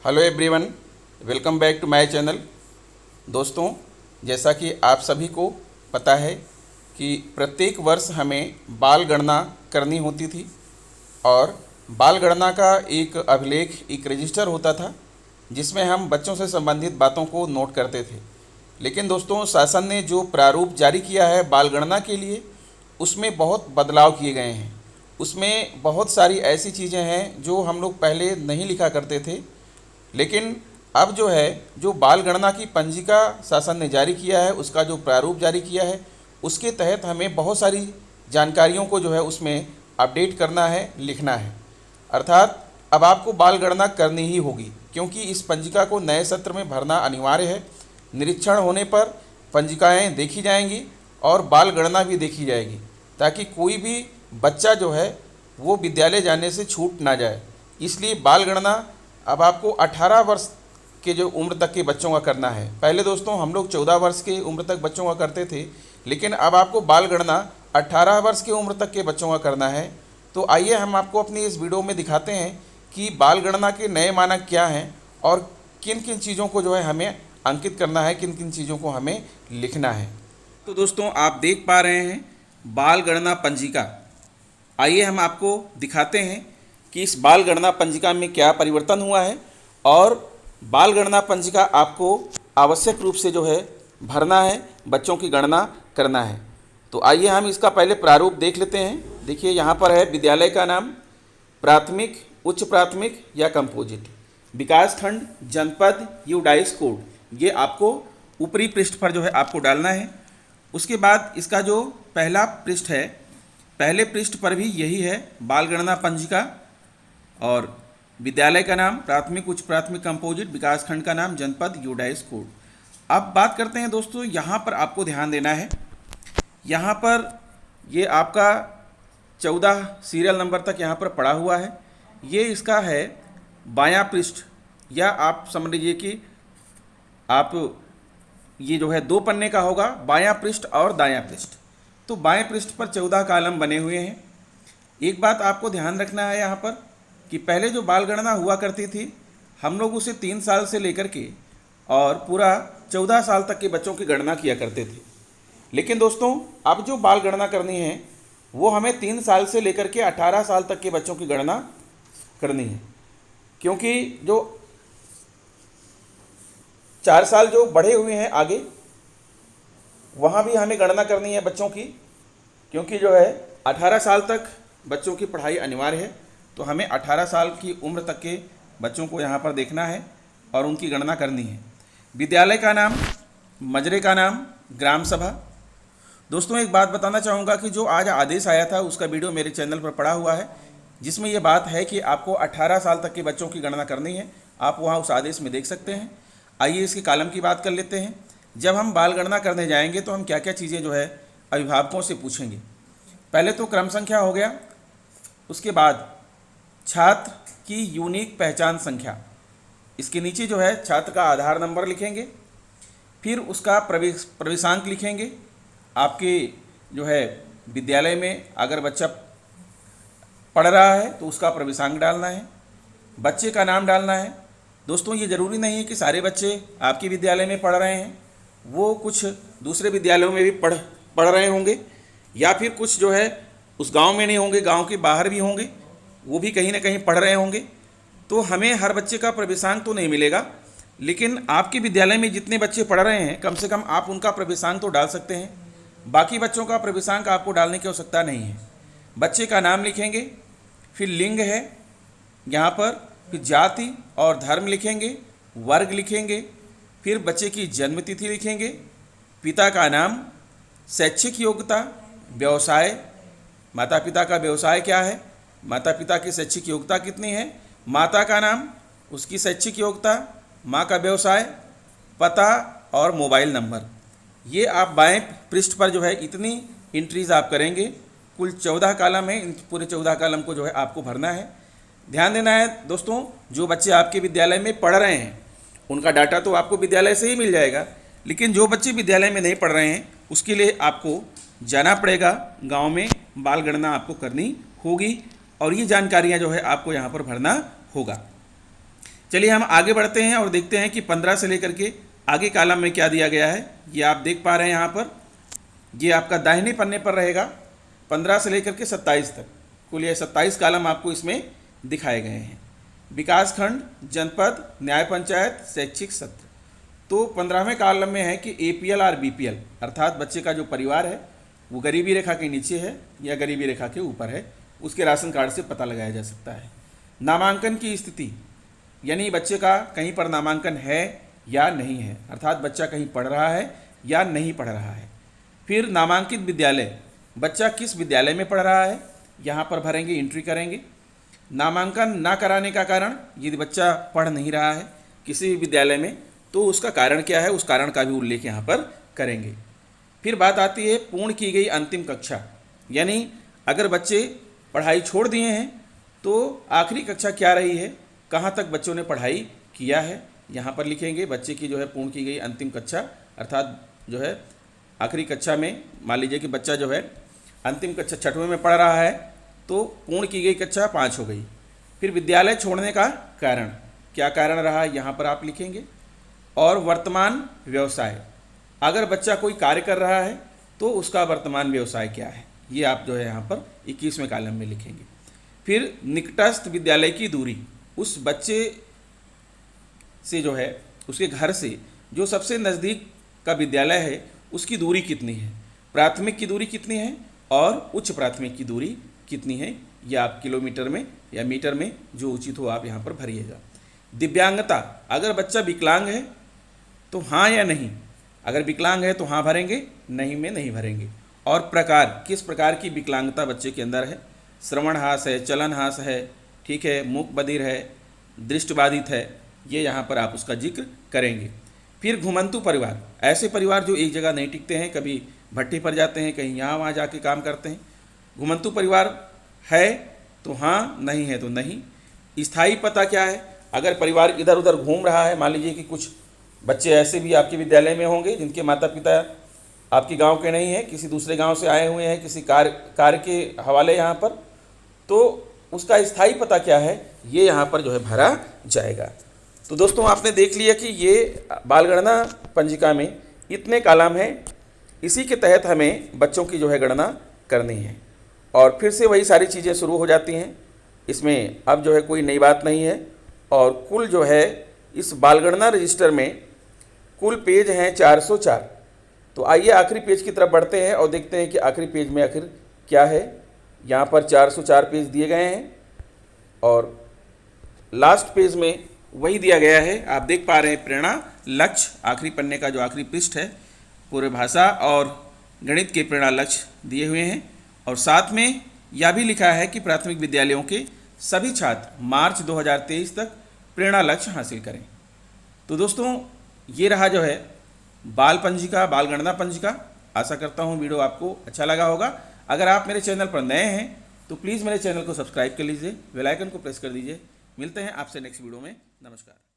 Hello everyone, welcome back to my channel. दोस्तों, जैसा कि आप सभी को पता है कि प्रत्येक वर्ष हमें बाल गणना करनी होती थी और बाल गणना का एक अभिलेख, एक रजिस्टर होता था जिसमें हम बच्चों से संबंधित बातों को नोट करते थे। लेकिन दोस्तों, शासन ने जो प्रारूप जारी किया है बाल गणना के लिए, उसमें बहुत बदलाव किए गए हैं। उसमें बहुत सारी ऐसी चीज़ें हैं जो हम लोग पहले नहीं लिखा करते थे, लेकिन अब जो है, जो बाल गणना की पंजिका शासन ने जारी किया है, उसका जो प्रारूप जारी किया है, उसके तहत हमें बहुत सारी जानकारियों को जो है उसमें अपडेट करना है, लिखना है। अर्थात अब आपको बाल गणना करनी ही होगी, क्योंकि इस पंजिका को नए सत्र में भरना अनिवार्य है। निरीक्षण होने पर पंजिकाएँ देखी जाएंगी और बाल गणना भी देखी जाएगी, ताकि कोई भी बच्चा जो है वो विद्यालय जाने से छूट ना जाए। इसलिए बाल गणना अब आपको 18 वर्ष के जो उम्र तक के बच्चों का करना है। पहले दोस्तों हम लोग 14 वर्ष के उम्र तक बच्चों का करते थे, लेकिन अब आपको बाल गणना 18 वर्ष की उम्र तक के बच्चों का करना है। तो आइए हम आपको अपनी इस वीडियो में दिखाते हैं कि बाल गणना के नए मानक क्या हैं और किन किन चीज़ों को जो है हमें अंकित करना है, किन किन चीज़ों को हमें लिखना है। तो दोस्तों, आप देख पा रहे हैं बाल गणना पंजिका। आइए हम आपको दिखाते हैं कि इस बाल गणना पंजिका में क्या परिवर्तन हुआ है और बाल गणना पंजिका आपको आवश्यक रूप से जो है भरना है, बच्चों की गणना करना है। तो आइए हम इसका पहले प्रारूप देख लेते हैं। देखिए, यहाँ पर है विद्यालय का नाम, प्राथमिक, उच्च प्राथमिक या कंपोजिट, विकास खंड, जनपद, यूडाइस कोड। ये आपको ऊपरी पृष्ठ पर जो है आपको डालना है। उसके बाद इसका जो पहला पृष्ठ है, पहले पृष्ठ पर भी यही है बाल गणना पंजिका और विद्यालय का नाम, प्राथमिक, उच्च प्राथमिक, कंपोजिट, विकास खंड का नाम, जनपद, यूडाइस कोड। अब बात करते हैं दोस्तों, यहाँ पर आपको ध्यान देना है। यहाँ पर ये आपका 14 सीरियल नंबर तक यहाँ पर पड़ा हुआ है। ये इसका है बायां पृष्ठ, या आप समझ लीजिए कि आप ये जो है 2 पन्ने का होगा, बायां पृष्ठ और दायां पृष्ठ। तो बाएं पृष्ठ पर 14 कॉलम बने हुए हैं। एक बात आपको ध्यान रखना है यहाँ पर कि पहले जो बाल गणना हुआ करती थी, हम लोग उसे 3 साल से लेकर के और पूरा 14 साल तक के बच्चों की गणना किया करते थे। लेकिन दोस्तों, अब जो बाल गणना करनी है वो हमें 3 साल से लेकर के 18 साल तक के बच्चों की गणना करनी है, क्योंकि जो 4 साल जो बढ़े हुए हैं आगे, वहाँ भी हमें गणना करनी है बच्चों की, क्योंकि जो है 18 साल तक बच्चों की पढ़ाई अनिवार्य है। तो हमें 18 साल की उम्र तक के बच्चों को यहाँ पर देखना है और उनकी गणना करनी है। विद्यालय का नाम, मजरे का नाम, ग्राम सभा। दोस्तों, एक बात बताना चाहूँगा कि जो आज आदेश आया था उसका वीडियो मेरे चैनल पर पड़ा हुआ है, जिसमें ये बात है कि आपको 18 साल तक के बच्चों की गणना करनी है। आप वहाँ उस आदेश में देख सकते हैं। आइए इसके कॉलम की बात कर लेते हैं। जब हम बाल गणना करने जाएंगे तो हम क्या क्या चीज़ें जो है अभिभावकों से पूछेंगे। पहले तो क्रम संख्या हो गया, उसके बाद छात्र की यूनिक पहचान संख्या, इसके नीचे जो है छात्र का आधार नंबर लिखेंगे, फिर उसका प्रवेशांक लिखेंगे। आपके जो है विद्यालय में अगर बच्चा पढ़ रहा है तो उसका प्रवेशांक डालना है, बच्चे का नाम डालना है। दोस्तों, ये ज़रूरी नहीं है कि सारे बच्चे आपके विद्यालय में पढ़ रहे हैं, वो कुछ दूसरे विद्यालयों में भी पढ़ रहे होंगे, या फिर कुछ जो है उस गांव में नहीं होंगे, गांव के बाहर भी होंगे, वो भी कहीं ना कहीं पढ़ रहे होंगे। तो हमें हर बच्चे का प्रवेशांक तो नहीं मिलेगा, लेकिन आपके विद्यालय में जितने बच्चे पढ़ रहे हैं कम से कम आप उनका प्रवेशांक तो डाल सकते हैं। बाकी बच्चों का प्रवेशांक आपको डालने की आवश्यकता नहीं है। बच्चे का नाम लिखेंगे, फिर लिंग है यहाँ पर, फिर जाति और धर्म लिखेंगे, वर्ग लिखेंगे, फिर बच्चे की जन्मतिथि लिखेंगे, पिता का नाम, शैक्षिक योग्यता, व्यवसाय, माता पिता का व्यवसाय क्या है, माता पिता की शैक्षिक योग्यता कितनी है, माता का नाम, उसकी शैक्षिक योग्यता, माँ का व्यवसाय, पता और मोबाइल नंबर। ये आप बाएं पृष्ठ पर जो है इतनी एंट्रीज आप करेंगे। कुल 14 कॉलम है, इन पूरे 14 कॉलम को जो है आपको भरना है। ध्यान देना है दोस्तों, जो बच्चे आपके विद्यालय में पढ़ रहे हैं उनका डाटा तो आपको विद्यालय से ही मिल जाएगा, लेकिन जो बच्चे विद्यालय में नहीं पढ़ रहे हैं उसके लिए आपको जाना पड़ेगा, गाँव में बाल गणना आपको करनी होगी और ये जानकारियाँ जो है आपको यहाँ पर भरना होगा। चलिए हम आगे बढ़ते हैं और देखते हैं कि 15 से लेकर के आगे कॉलम में क्या दिया गया है। ये आप देख पा रहे हैं यहाँ पर, ये आपका दाहिने पन्ने पर रहेगा 15 से लेकर के 27 तक। कुल ये 27 कॉलम आपको इसमें दिखाए गए हैं। विकासखंड, जनपद, न्याय पंचायत, शैक्षिक सत्र। तो 15वें कॉलम में है कि APL और BPL अर्थात बच्चे का जो परिवार है वो गरीबी रेखा के नीचे है या गरीबी रेखा के ऊपर है, उसके राशन कार्ड से पता लगाया जा सकता है। नामांकन की स्थिति, यानी बच्चे का कहीं पर नामांकन है या नहीं है, अर्थात बच्चा कहीं पढ़ रहा है या नहीं पढ़ रहा है। फिर नामांकित विद्यालय, बच्चा किस विद्यालय में पढ़ रहा है, यहाँ पर भरेंगे, एंट्री करेंगे। नामांकन ना कराने का कारण, यदि बच्चा पढ़ नहीं रहा है किसी भी विद्यालय में तो उसका कारण क्या है, उस कारण का भी उल्लेख यहाँ पर करेंगे। फिर बात आती है पूर्ण की गई अंतिम कक्षा, यानी अगर बच्चे पढ़ाई छोड़ दिए हैं तो आखिरी कक्षा क्या रही है, कहाँ तक बच्चों ने पढ़ाई किया है, यहाँ पर लिखेंगे। बच्चे की जो है पूर्ण की गई अंतिम कक्षा अर्थात जो है आखिरी कक्षा में, मान लीजिए कि बच्चा जो है अंतिम कक्षा 6वीं में पढ़ रहा है तो पूर्ण की गई कक्षा 5 हो गई। फिर विद्यालय छोड़ने का कारण, क्या कारण रहा, यहाँ पर आप लिखेंगे। और वर्तमान व्यवसाय, अगर बच्चा कोई कार्य कर रहा है तो उसका वर्तमान व्यवसाय क्या है, ये आप जो है यहाँ पर 21वें कॉलम में लिखेंगे। फिर निकटस्थ विद्यालय की दूरी, उस बच्चे से जो है उसके घर से जो सबसे नज़दीक का विद्यालय है उसकी दूरी कितनी है, प्राथमिक की दूरी कितनी है और उच्च प्राथमिक की दूरी कितनी है, ये आप किलोमीटर में या मीटर में जो उचित हो आप यहाँ पर भरिएगा। दिव्यांगता, अगर बच्चा विकलांग है तो हाँ या नहीं, अगर विकलांग है तो हाँ भरेंगे, नहीं में नहीं भरेंगे। और प्रकार, किस प्रकार की विकलांगता बच्चे के अंदर है, श्रवणहास है, चलनहास है, ठीक है, मूक बधिर है, दृष्टिबाधित है, ये यहाँ पर आप उसका जिक्र करेंगे। फिर घुमंतु परिवार, ऐसे परिवार जो एक जगह नहीं टिकते हैं, कभी भट्टी पर जाते हैं, कहीं यहाँ वहाँ जाके काम करते हैं। घुमंतु परिवार है तो हाँ, नहीं है तो नहीं। स्थायी पता क्या है, अगर परिवार इधर उधर घूम रहा है, मान लीजिए कि कुछ बच्चे ऐसे भी आपके विद्यालय में होंगे जिनके माता पिता आपके गांव के नहीं हैं, किसी दूसरे गांव से आए हुए हैं किसी कार्य के हवाले यहाँ पर, तो उसका स्थायी पता क्या है ये यहाँ पर जो है भरा जाएगा। तो दोस्तों आपने देख लिया कि ये बालगणना पंजिका में इतने कॉलम हैं, इसी के तहत हमें बच्चों की जो है गणना करनी है और फिर से वही सारी चीज़ें शुरू हो जाती हैं। इसमें अब जो है कोई नई बात नहीं है। और कुल जो है इस बालगणना रजिस्टर में कुल पेज हैं 404। तो आइए आखिरी पेज की तरफ बढ़ते हैं और देखते हैं कि आखिरी पेज में आखिर क्या है। यहाँ पर 404 पेज दिए गए हैं और लास्ट पेज में वही दिया गया है, आप देख पा रहे हैं, प्रेरणा लक्ष्य, आखिरी पन्ने का जो आखिरी पृष्ठ है, पूरे भाषा और गणित के प्रेरणा लक्ष्य दिए हुए हैं। और साथ में यह भी लिखा है कि प्राथमिक विद्यालयों के सभी छात्र मार्च 2023 तक प्रेरणा लक्ष्य हासिल करें। तो दोस्तों ये रहा जो है बाल पंजिका, बाल गणना पंजिका। आशा करता हूँ वीडियो आपको अच्छा लगा होगा। अगर आप मेरे चैनल पर नए हैं तो प्लीज़ मेरे चैनल को सब्सक्राइब कर लीजिए, बेल आइकन को प्रेस कर दीजिए। मिलते हैं आपसे नेक्स्ट वीडियो में। नमस्कार।